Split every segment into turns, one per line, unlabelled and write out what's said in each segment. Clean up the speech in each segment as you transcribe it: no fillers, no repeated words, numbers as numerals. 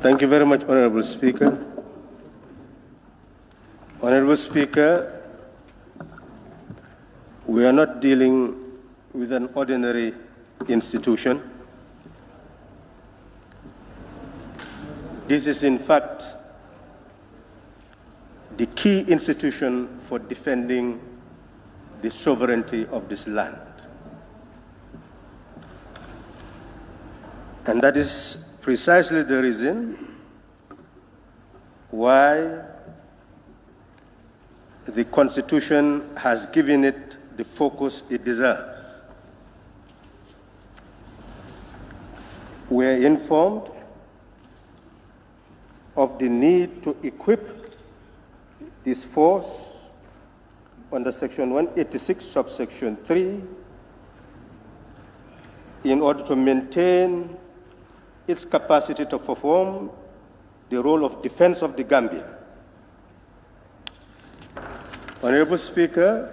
Thank you very much, Honorable Speaker. Honorable Speaker, we are not dealing with an ordinary institution. This is, in fact, the key institution for defending the sovereignty of this land. And that is precisely the reason why the Constitution has given it the focus it deserves. We are informed of the need to equip this force under Section 186, subsection 3, in order to maintain its capacity to perform the role of defense of the Gambia. Honorable Speaker,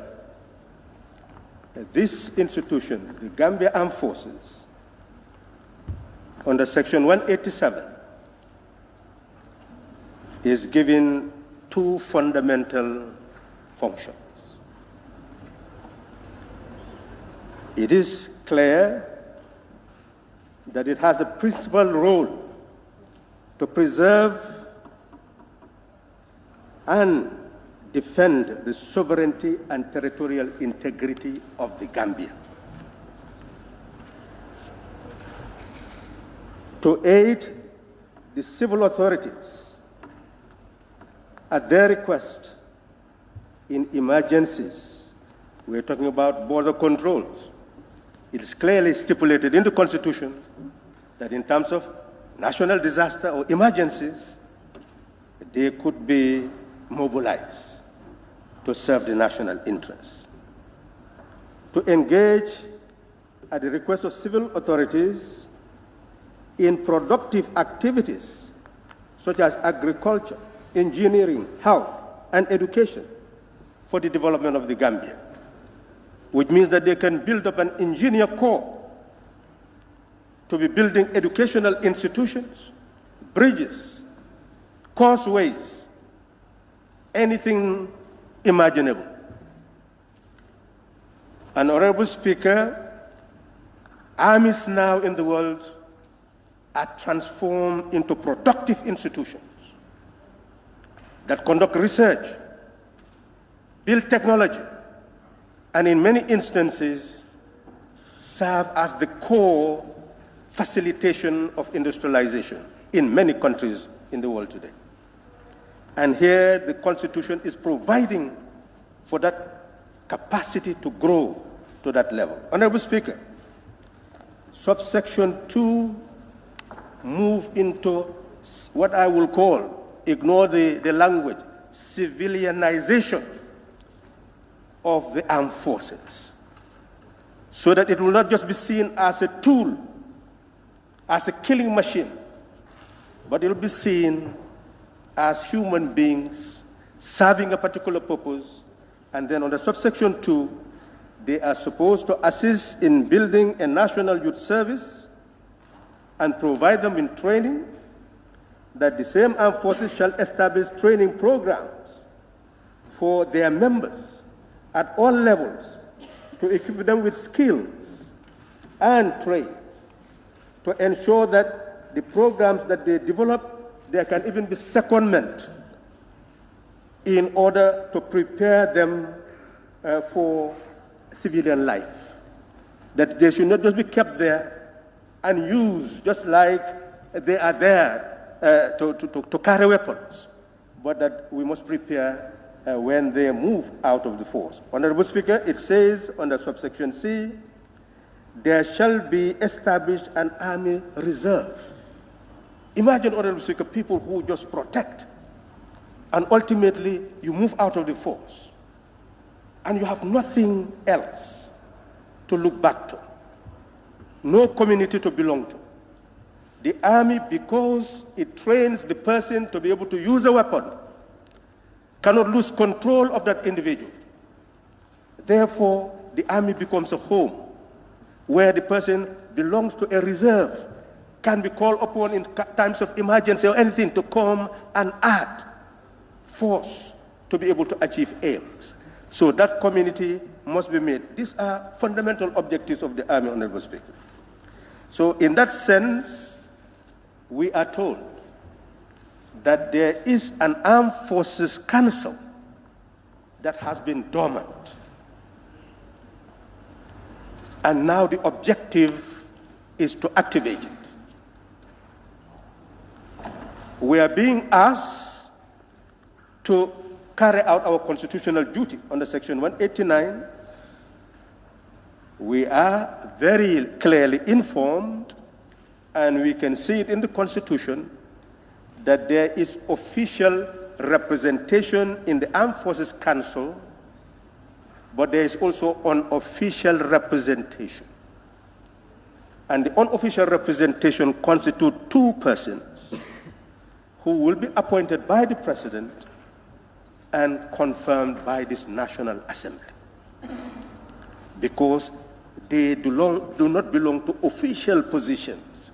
this institution, the Gambia Armed Forces, under Section 187, is given two fundamental functions. It is clear that it has a principal role to preserve and defend the sovereignty and territorial integrity of the Gambia, to aid the civil authorities at their request in emergencies. We're talking about border controls. It is clearly stipulated in the Constitution that in terms of national disaster or emergencies, they could be mobilized to serve the national interest. To engage at the request of civil authorities in productive activities such as agriculture, engineering, health, and education for the development of the Gambia, which means that they can build up an engineer corps to be building educational institutions, bridges, causeways, anything imaginable. And Honorable Speaker, armies now in the world are transformed into productive institutions that conduct research, build technology, and in many instances serve as the core facilitation of industrialization in many countries in the world today. And here the Constitution is providing for that capacity to grow to that level. Honorable Speaker, subsection 2 move into what I will call, ignore the language, civilianization of the armed forces, so that it will not just be seen as a tool, as a killing machine, but it will be seen as human beings serving a particular purpose. And then under subsection 2, they are supposed to assist in building a national youth service and provide them in training, that the same armed forces shall establish training programs for their members at all levels to equip them with skills and trades, to ensure that the programs that they develop, there can even be secondment in order to prepare them for civilian life. That they should not just be kept there and used just like they are there to carry weapons, but that we must prepare when they move out of the force. Honorable Speaker, it says under subsection C, there shall be established an army reserve. Imagine, Honorable Speaker, people who just protect, and ultimately you move out of the force, and you have nothing else to look back to, no community to belong to. The army, because it trains the person to be able to use a weapon, cannot lose control of that individual. Therefore, the army becomes a home where the person belongs to a reserve can be called upon in times of emergency or anything to come and add force to be able to achieve aims. So that community must be made. These are fundamental objectives of the Army, Honorable Speaker. So in that sense, we are told that there is an Armed Forces Council that has been dormant. And now the objective is to activate it. We are being asked to carry out our constitutional duty under Section 189. We are very clearly informed, and we can see it in the Constitution, that there is official representation in the Armed Forces Council, but there is also unofficial representation. And the unofficial representation constitutes 2 persons who will be appointed by the President and confirmed by this National Assembly, because they do not belong to official positions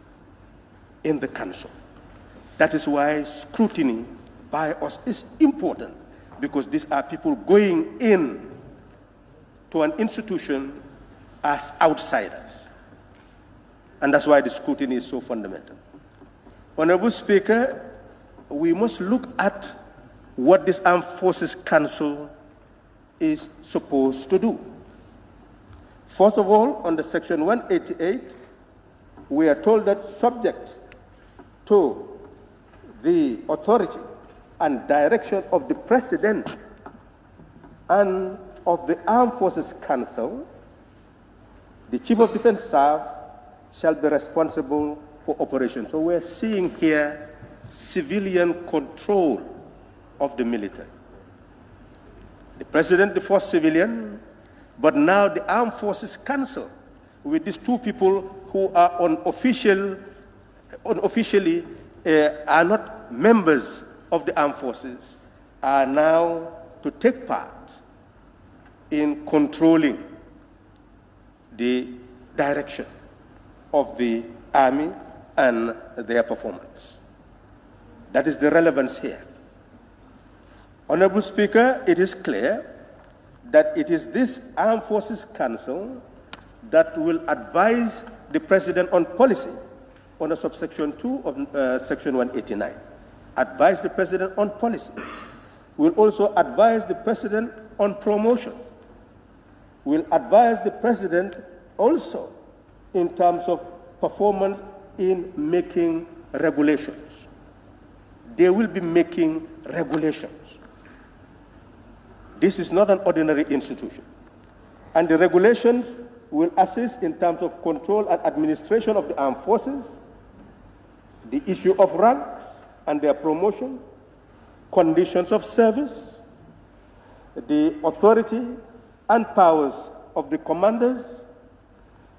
in the Council. That is why scrutiny by us is important, because these are people going in to an institution as outsiders. And that's why the scrutiny is so fundamental. Honorable Speaker, we must look at what this Armed Forces Council is supposed to do. First of all, under Section 188, we are told that subject to the authority and direction of the President and of the Armed Forces Council, the Chief of Defense Staff shall be responsible for operations. So we're seeing here civilian control of the military. The President, the first civilian, but now the Armed Forces Council, with these 2 people who are unofficially are not members of the armed forces, are now to take part in controlling the direction of the Army and their performance. That is the relevance here. Honorable Speaker, it is clear that it is this Armed Forces Council that will advise the President on policy under subsection 2 of Section 189. Advise the President on policy. Will also advise the President on promotion. Will advise the President also in terms of performance in making regulations. They will be making regulations. This is not an ordinary institution. And the regulations will assist in terms of control and administration of the armed forces, the issue of ranks and their promotion, conditions of service, the authority and powers of the commanders,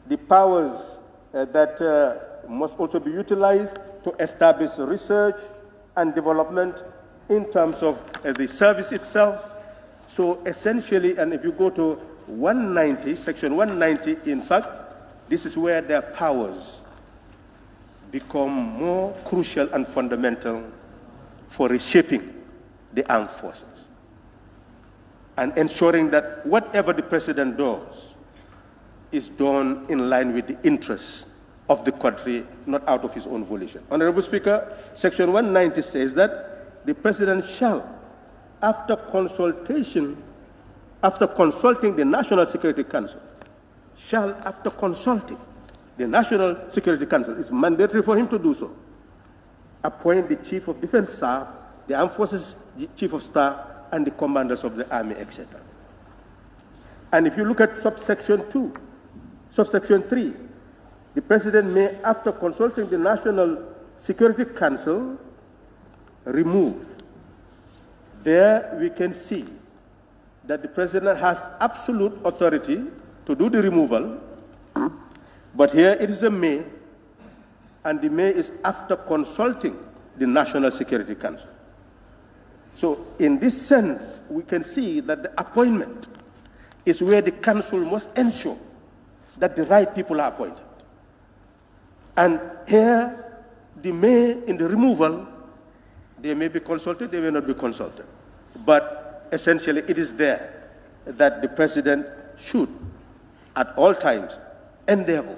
the powers that must also be utilized to establish research and development in terms of the service itself. So essentially, and if you go to 190, Section 190, in fact, this is where their powers become more crucial and fundamental for reshaping the armed forces and ensuring that whatever the President does is done in line with the interests of the country, not out of his own volition. Honorable Speaker, Section 190 says that the President shall, after consulting the National Security Council, after consulting the National Security Council, it's mandatory for him to do so, appoint the Chief of Defense Staff, the Armed Forces Chief of Staff, and the commanders of the Army, etc. And if you look at subsection 3, the President may, after consulting the National Security Council, remove. There we can see that the President has absolute authority to do the removal, but here it is a may, and the may is after consulting the National Security Council. So in this sense, we can see that the appointment is where the Council must ensure that the right people are appointed. And here in the removal, they may be consulted, they may not be consulted. But essentially, it is there that the president should, at all times, endeavor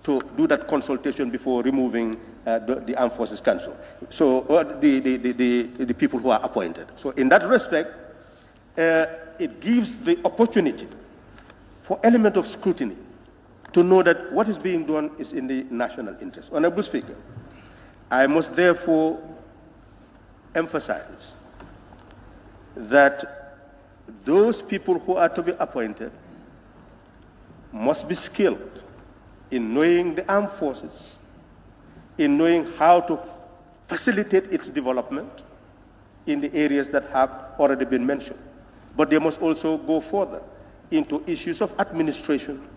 to do that consultation before removing the Armed Forces Council. So the people who are appointed. So in that respect, it gives the opportunity for element of scrutiny to know that what is being done is in the national interest. Honorable Speaker, I must therefore emphasize that those people who are to be appointed must be skilled in knowing the armed forces, in knowing how to facilitate its development in the areas that have already been mentioned. But they must also go further into issues of administration,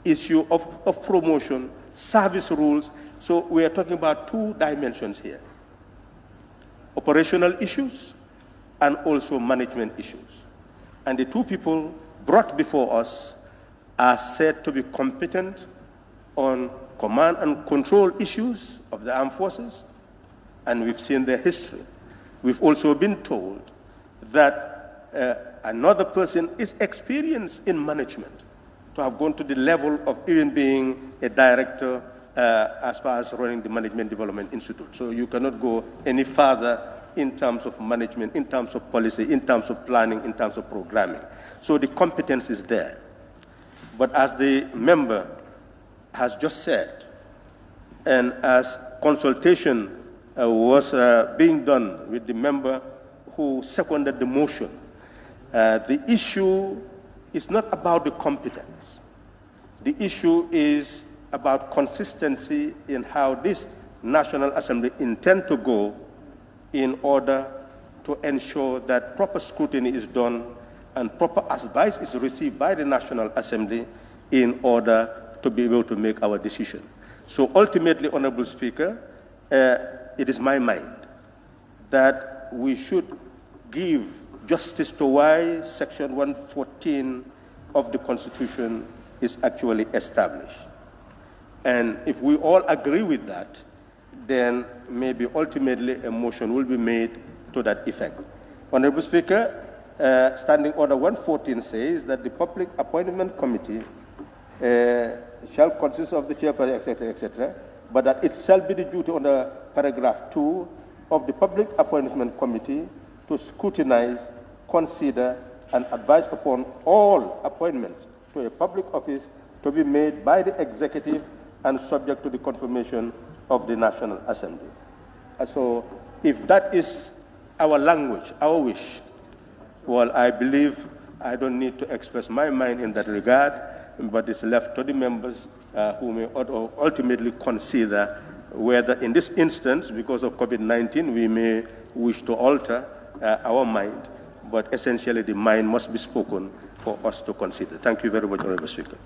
issue of promotion, service rules. So we are talking about two dimensions here: operational issues and also management issues. And the two people brought before us are said to be competent on command and control issues of the armed forces, and we've seen their history. We've also been told that another person is experienced in management, to have gone to the level of even being a director as far as running the Management Development Institute. So you cannot go any further in terms of management, in terms of policy, in terms of planning, in terms of programming. So the competence is there. But as the member has just said, and as consultation was being done with the member who seconded the motion, the issue is not about the competence. The issue is about consistency in how this National Assembly intend to go in order to ensure that proper scrutiny is done and proper advice is received by the National Assembly in order to be able to make our decision. So ultimately, Honorable Speaker, it is my mind that we should give justice to why Section 114 of the Constitution is actually established. And if we all agree with that, then maybe ultimately a motion will be made to that effect. Honorable Speaker, Standing Order 114 says that the Public Appointment Committee shall consist of the chairperson, etc., etc., but that it shall be the duty under paragraph 2 of the Public Appointment Committee to scrutinize, consider, and advise upon all appointments to a public office to be made by the executive and subject to the confirmation of the National Assembly. So if that is our language, our wish, well, I believe I don't need to express my mind in that regard, but it's left to the members who may ultimately consider whether in this instance, because of COVID-19, we may wish to alter our mind, but essentially the mind must be spoken for us to consider. Thank you very much, Honorable Speaker.